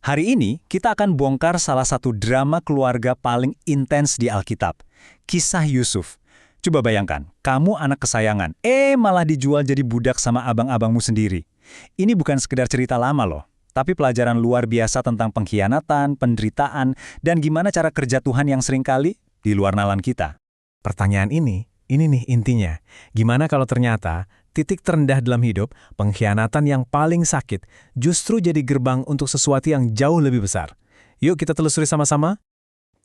Hari ini kita akan bongkar salah satu drama keluarga paling intens di Alkitab, kisah Yusuf. Coba bayangkan, kamu anak kesayangan, malah dijual jadi budak sama abang-abangmu sendiri. Ini bukan sekedar cerita lama loh, tapi pelajaran luar biasa tentang pengkhianatan, penderitaan, dan gimana cara kerja Tuhan yang seringkali di luar nalar kita. Pertanyaan ini nih intinya. Gimana kalau ternyata titik terendah dalam hidup, pengkhianatan yang paling sakit, justru jadi gerbang untuk sesuatu yang jauh lebih besar? Yuk kita telusuri sama-sama.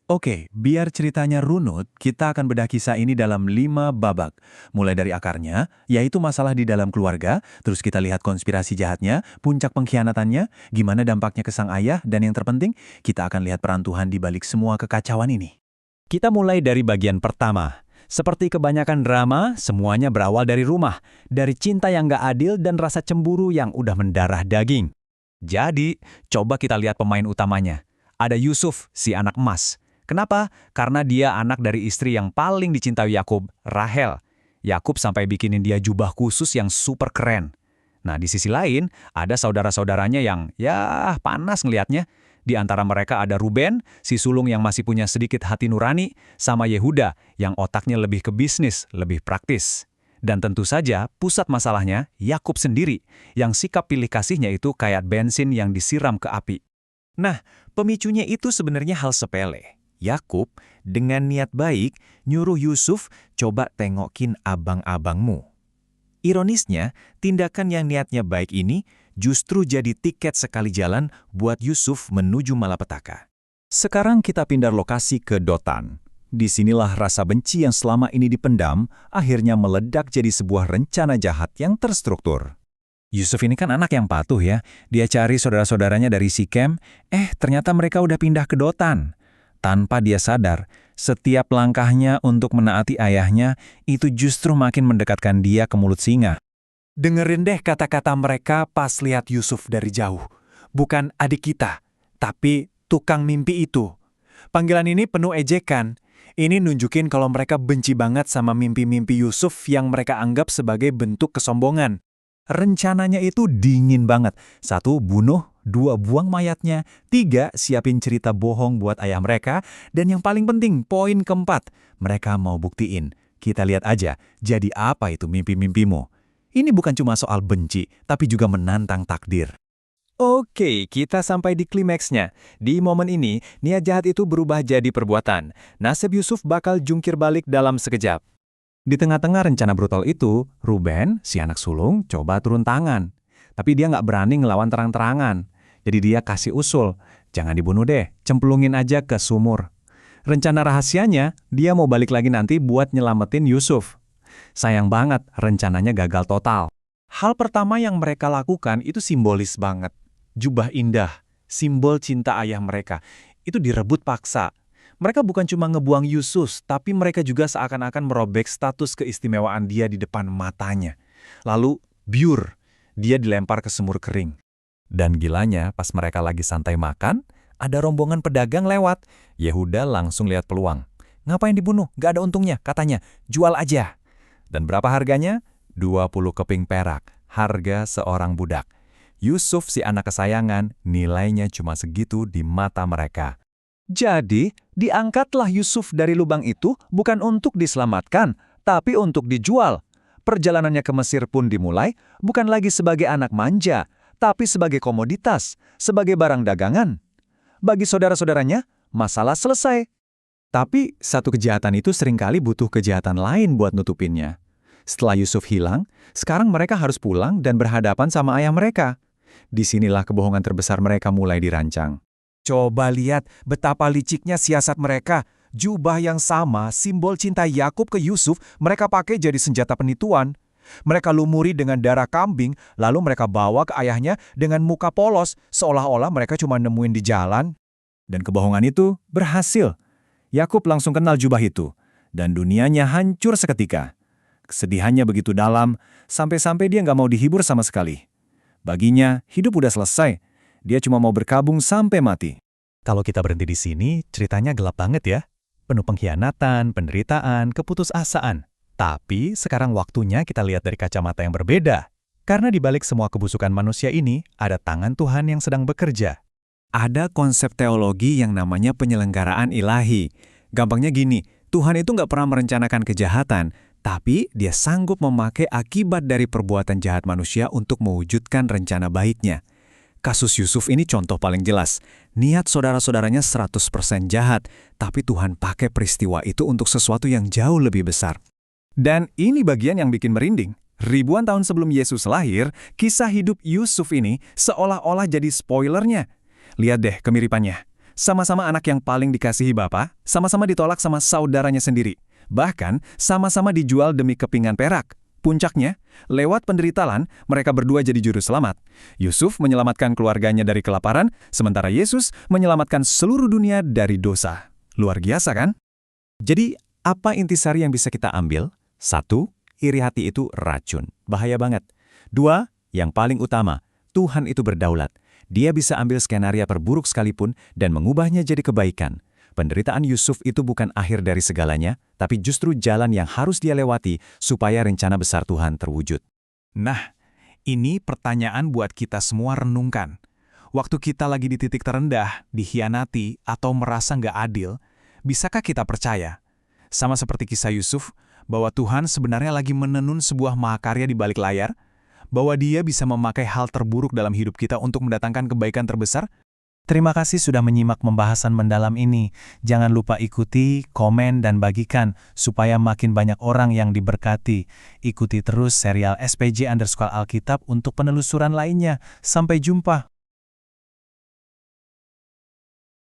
Oke, biar ceritanya runut, kita akan bedah kisah ini dalam 5 babak. Mulai dari akarnya, yaitu masalah di dalam keluarga, terus kita lihat konspirasi jahatnya, puncak pengkhianatannya, gimana dampaknya ke sang ayah, dan yang terpenting, kita akan lihat peran Tuhan di balik semua kekacauan ini. Kita mulai dari bagian pertama. Seperti kebanyakan drama, semuanya berawal dari rumah, dari cinta yang gak adil dan rasa cemburu yang udah mendarah daging. Jadi, coba kita lihat pemain utamanya. Ada Yusuf, si anak emas. Kenapa? Karena dia anak dari istri yang paling dicintai Yakub, Rahel. Yakub sampai bikinin dia jubah khusus yang super keren. Nah, di sisi lain, ada saudara-saudaranya yang, panas ngelihatnya. Di antara mereka ada Ruben, si sulung yang masih punya sedikit hati nurani, sama Yehuda yang otaknya lebih ke bisnis, lebih praktis. Dan tentu saja pusat masalahnya Yakub sendiri, yang sikap pilih kasihnya itu kayak bensin yang disiram ke api. Nah, pemicunya itu sebenarnya hal sepele. Yakub dengan niat baik nyuruh Yusuf, coba tengokin abang-abangmu. Ironisnya, tindakan yang niatnya baik ini justru jadi tiket sekali jalan buat Yusuf menuju malapetaka. Sekarang kita pindah lokasi ke Dotan. Disinilah rasa benci yang selama ini dipendam, akhirnya meledak jadi sebuah rencana jahat yang terstruktur. Yusuf ini kan anak yang patuh ya. Dia cari saudara-saudaranya dari Sikem, ternyata mereka udah pindah ke Dotan. Tanpa dia sadar, setiap langkahnya untuk menaati ayahnya itu justru makin mendekatkan dia ke mulut singa. Dengerin deh kata-kata mereka pas lihat Yusuf dari jauh. Bukan adik kita, tapi tukang mimpi itu. Panggilan ini penuh ejekan. Ini nunjukin kalau mereka benci banget sama mimpi-mimpi Yusuf yang mereka anggap sebagai bentuk kesombongan. Rencananya itu dingin banget. 1, bunuh. 2, buang mayatnya. 3, siapin cerita bohong buat ayah mereka. Dan yang paling penting, poin keempat, mereka mau buktiin. Kita lihat aja, jadi apa itu mimpi-mimpimu? Ini bukan cuma soal benci, tapi juga menantang takdir. Oke, kita sampai di klimaksnya. Di momen ini, niat jahat itu berubah jadi perbuatan. Nasib Yusuf bakal jungkir balik dalam sekejap. Di tengah-tengah rencana brutal itu, Ruben, si anak sulung, coba turun tangan. Tapi dia nggak berani ngelawan terang-terangan. Jadi dia kasih usul, jangan dibunuh deh, cemplungin aja ke sumur. Rencana rahasianya, dia mau balik lagi nanti buat nyelamatin Yusuf. Sayang banget, rencananya gagal total. Hal pertama yang mereka lakukan itu simbolis banget. Jubah indah, simbol cinta ayah mereka, itu direbut paksa. Mereka bukan cuma ngebuang Yusuf, tapi mereka juga seakan-akan merobek status keistimewaan dia di depan matanya. Lalu, biur, dia dilempar ke sumur kering. Dan gilanya, pas mereka lagi santai makan, ada rombongan pedagang lewat. Yehuda langsung lihat peluang. Ngapain dibunuh? Gak ada untungnya, katanya. Jual aja. Dan berapa harganya? 20 keping perak, harga seorang budak. Yusuf si anak kesayangan, nilainya cuma segitu di mata mereka. Jadi, diangkatlah Yusuf dari lubang itu bukan untuk diselamatkan, tapi untuk dijual. Perjalanannya ke Mesir pun dimulai bukan lagi sebagai anak manja, tapi sebagai komoditas, sebagai barang dagangan. Bagi saudara-saudaranya, masalah selesai. Tapi satu kejahatan itu seringkali butuh kejahatan lain buat nutupinnya. Setelah Yusuf hilang, sekarang mereka harus pulang dan berhadapan sama ayah mereka. Disinilah kebohongan terbesar mereka mulai dirancang. Coba lihat betapa liciknya siasat mereka. Jubah yang sama, simbol cinta Yakub ke Yusuf, mereka pakai jadi senjata penituan. Mereka lumuri dengan darah kambing, lalu mereka bawa ke ayahnya dengan muka polos, seolah-olah mereka cuma nemuin di jalan. Dan kebohongan itu berhasil. Yakub langsung kenal jubah itu, dan dunianya hancur seketika. Kesedihannya begitu dalam, sampai-sampai dia nggak mau dihibur sama sekali. Baginya, hidup udah selesai. Dia cuma mau berkabung sampai mati. Kalau kita berhenti di sini, ceritanya gelap banget ya. Penuh pengkhianatan, penderitaan, keputusasaan. Tapi sekarang waktunya kita lihat dari kacamata yang berbeda. Karena di balik semua kebusukan manusia ini, ada tangan Tuhan yang sedang bekerja. Ada konsep teologi yang namanya penyelenggaraan ilahi. Gampangnya gini, Tuhan itu nggak pernah merencanakan kejahatan, tapi Dia sanggup memakai akibat dari perbuatan jahat manusia untuk mewujudkan rencana baiknya. Kasus Yusuf ini contoh paling jelas. Niat saudara-saudaranya 100% jahat, tapi Tuhan pakai peristiwa itu untuk sesuatu yang jauh lebih besar. Dan ini bagian yang bikin merinding. Ribuan tahun sebelum Yesus lahir, kisah hidup Yusuf ini seolah-olah jadi spoilernya. Lihat deh kemiripannya. Sama-sama anak yang paling dikasihi Bapa, sama-sama ditolak sama saudaranya sendiri. Bahkan, sama-sama dijual demi kepingan perak. Puncaknya, lewat penderitaan, mereka berdua jadi juru selamat. Yusuf menyelamatkan keluarganya dari kelaparan, sementara Yesus menyelamatkan seluruh dunia dari dosa. Luar biasa kan? Jadi, apa intisari yang bisa kita ambil? 1. Iri hati itu racun. Bahaya banget. 2. Yang paling utama, Tuhan itu berdaulat. Dia bisa ambil skenario terburuk sekalipun dan mengubahnya jadi kebaikan. Penderitaan Yusuf itu bukan akhir dari segalanya, tapi justru jalan yang harus dia lewati supaya rencana besar Tuhan terwujud. Nah, ini pertanyaan buat kita semua renungkan. Waktu kita lagi di titik terendah, dikhianati, atau merasa nggak adil, bisakah kita percaya? Sama seperti kisah Yusuf, bahwa Tuhan sebenarnya lagi menenun sebuah mahakarya di balik layar, bahwa Dia bisa memakai hal terburuk dalam hidup kita untuk mendatangkan kebaikan terbesar? Terima kasih sudah menyimak pembahasan mendalam ini. Jangan lupa ikuti, komen, dan bagikan supaya makin banyak orang yang diberkati. Ikuti terus serial SPJ_Alkitab untuk penelusuran lainnya. Sampai jumpa.